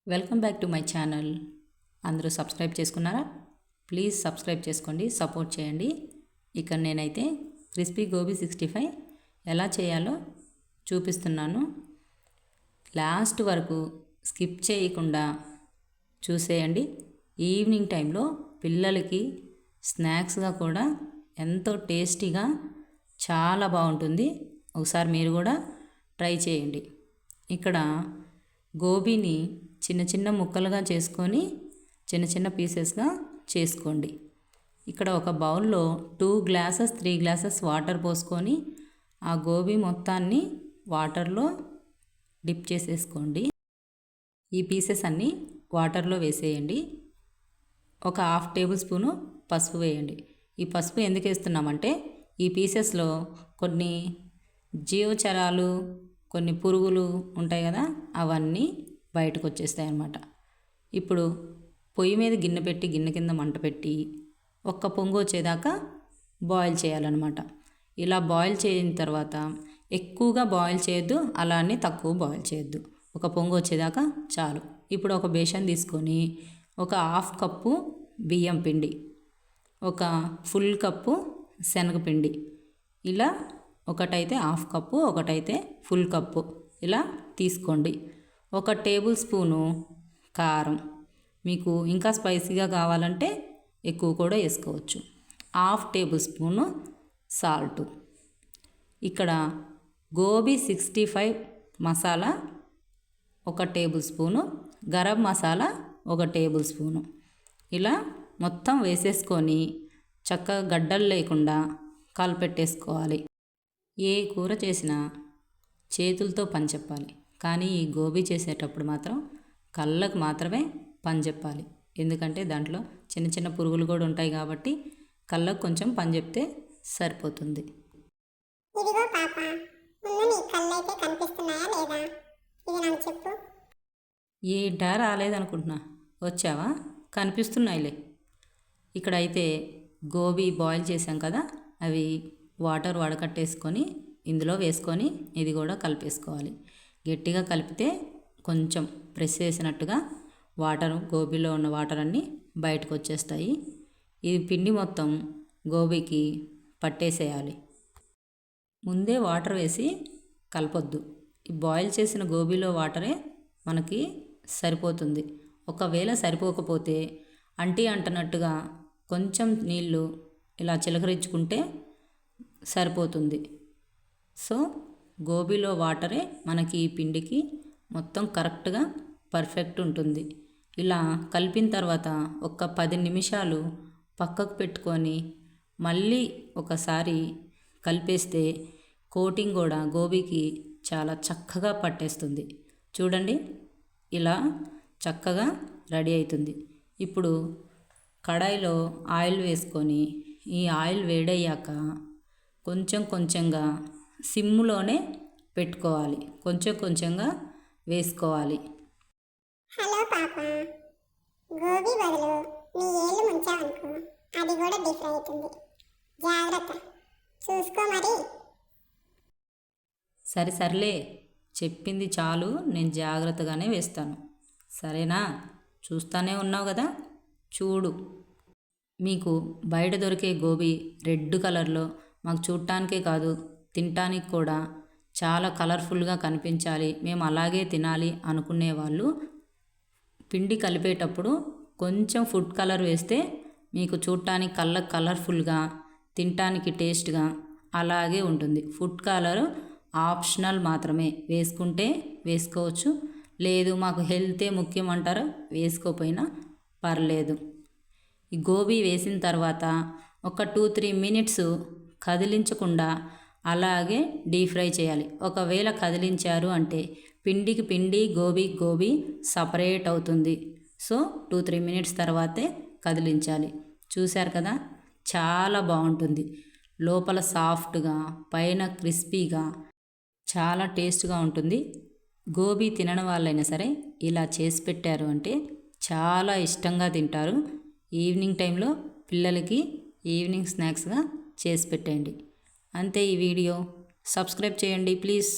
Welcome back to my channel. అందరూ subscribe చేసుకున్నారా? Please subscribe చేసుకోండి, సపోర్ట్ చేయండి. ఇక్కడ నేనైతే క్రిస్పీ గోబీ 65 ఎలా చేయాలో చూపిస్తున్నాను. లాస్ట్ వరకు స్కిప్ చేయకుండా చూసేయండి. ఈవినింగ్ టైంలో పిల్లలకి స్నాక్స్గా కూడా ఎంతో టేస్టీగా చాలా బాగుంటుంది. ఒకసారి మీరు కూడా ట్రై చేయండి. ఇక్కడ గోబీని చిన్న చిన్న ముక్కలుగా చేసుకొని చిన్న చిన్న పీసెస్గా చేసుకోండి. ఇక్కడ ఒక బౌల్లో 2 గ్లాసెస్ 3 గ్లాసెస్ వాటర్ పోసుకొని ఆ గోబీ మొత్తాన్ని వాటర్లో డిప్ చేసేసుకోండి. ఈ పీసెస్ అన్నీ వాటర్లో వేసేయండి. ఒక 1/2 టేబుల్ స్పూను పసుపు వేయండి. ఈ పసుపు ఎందుకు వేస్తున్నామంటే ఈ పీసెస్లో కొన్ని జీవచరాలు, కొన్ని పురుగులు ఉంటాయి కదా, అవన్నీ బయటకు వచ్చేస్తాయి అన్నమాట. ఇప్పుడు పొయ్యి మీద గిన్నె పెట్టి గిన్నె కింద మంట పెట్టి ఒక్క పొంగు వచ్చేదాకా బాయిల్ చేయాలన్నమాట. ఇలా బాయిల్ చేసిన తర్వాత ఎక్కువగా బాయిల్ చేయొద్దు, అలానే తక్కువ బాయిల్ చేయొద్దు. ఒక పొంగు వచ్చేదాకా చాలు. ఇప్పుడు ఒక బేషన్ తీసుకొని ఒక 1/2 కప్పు బియ్యం పిండి, ఒక ఫుల్ కప్పు శనగపిండి, ఇలా ఒకటైతే 1/2 కప్పు, ఒకటైతే ఫుల్ కప్పు ఇలా తీసుకోండి. 1 టేబుల్ స్పూను కారం, మీకు ఇంకా స్పైసీగా కావాలంటే ఎక్కువ కూడా వేసుకోవచ్చు. 1/2 టేబుల్ స్పూను సాల్టు. ఇక్కడ gobi 65 masala 1 tablespoon, garam masala 1 tablespoon, ఇలా మొత్తం వేసేసుకొని చక్కగా గడ్డలు లేకుండా కలిపెట్టేసుకోవాలి. ఏ కూర చేసినా చేతులతో పని చెప్పాలి, కానీ ఈ గోబీ చేసేటప్పుడు మాత్రం కళ్ళకు మాత్రమే పని చెప్పాలి. ఎందుకంటే దాంట్లో చిన్న చిన్న పురుగులు కూడా ఉంటాయి కాబట్టి కళ్ళకు కొంచెం పని చెప్తే సరిపోతుంది. ఇదిగో పాప, ముందు నీ కళ్ళైతే కనిపిస్తున్నాయా లేదా? ఇది నాకు చెప్పు. ఏంటా రాలేదనుకుంటున్నా, వచ్చావా? కనిపిస్తున్నాయిలే. ఇక్కడైతే గోబీ బాయిల్ చేసాం కదా, అవి వాటర్ వడకట్టేసుకొని ఇందులో వేసుకొని ఇది కూడా కలిపేసుకోవాలి. గట్టిగా కలిపితే కొంచెం ప్రెస్ చేసినట్టుగా వాటర్, గోబీలో ఉన్న వాటర్ అన్నీ బయటకు వచ్చేస్తాయి. ఈ పిండి మొత్తం గోబీకి పట్టేసేయాలి. ముందే వాటర్ వేసి కలపొద్దు. ఈ బాయిల్ చేసిన గోబీలో వాటరే మనకి సరిపోతుంది. ఒకవేళ సరిపోకపోతే అంటనట్టుగా కొంచెం నీళ్ళు ఇలా చిలకరించుకుంటే సరిపోతుంది. సో గోబీలో వాటరే మనకి ఈ పిండికి మొత్తం కరెక్ట్గా పర్ఫెక్ట్ ఉంటుంది. ఇలా కలిపిన తర్వాత ఒక 10 నిమిషాలు పక్కకు పెట్టుకొని మళ్ళీ ఒకసారి కలిపేస్తే కోటింగ్ కూడా గోబీకి చాలా చక్కగా పట్టేస్తుంది. చూడండి, ఇలా చక్కగా రెడీ అవుతుంది. ఇప్పుడు కడాయిలో ఆయిల్ వేసుకొని ఈ ఆయిల్ వేడయ్యాక కొంచెం కొంచెంగా సిమ్లోనే పెట్టుకోవాలి, కొంచెం కొంచెంగా వేసుకోవాలి. హలో పాప, గోబీ బదులు నీ ఏళ్ళు ముంచావనుకో, అది కూడా డిఫ్రై అవుతుంది. జాగ్రత్త, చూసుకో మరి. సర్లే, చెప్పింది చాలు, నేను జాగ్రత్తగానే వేస్తాను, సరేనా? చూస్తానే ఉన్నావు కదా, చూడు. మీకు బయట దొరికే గోబీ రెడ్ కలర్లో మాకు చూడటానికే కాదు తినటానికి కూడా చాలా కలర్ఫుల్గా కనిపించాలి, మేము అలాగే తినాలి అనుకునే వాళ్ళు పిండి కలిపేటప్పుడు కొంచెం ఫుడ్ కలర్ వేస్తే మీకు చూడటానికి కళ్ళకు కలర్ఫుల్గా, తినటానికి టేస్ట్గా అలాగే ఉంటుంది. ఫుడ్ కలర్ ఆప్షనల్ మాత్రమే, వేసుకుంటే వేసుకోవచ్చు, లేదు మాకు హెల్తే ముఖ్యం అంటారా వేసుకోపోయినా పర్లేదు. ఈ గోబీ వేసిన తర్వాత ఒక 2-3 మినిట్స్ కదిలించకుండా అలాగే డీప్ ఫ్రై చేయాలి. ఒకవేళ కదిలించారు అంటే పిండికి పిండి, గోబీకి గోబీ సపరేట్ అవుతుంది. సో 2-3 మినిట్స్ తర్వాతే కదిలించాలి. చూశారు కదా, చాలా బాగుంటుంది. లోపల సాఫ్ట్గా, పైన క్రిస్పీగా, చాలా టేస్ట్గా ఉంటుంది. గోబీ తినని వాళ్ళైనా సరే ఇలా చేసి పెట్టారు అంటే చాలా ఇష్టంగా తింటారు. ఈవినింగ్ టైంలో పిల్లలకి ఈవినింగ్ స్నాక్స్గా చేసి పెట్టండి. అంతే ఈ వీడియో. సబ్స్క్రైబ్ చేయండి ప్లీజ్.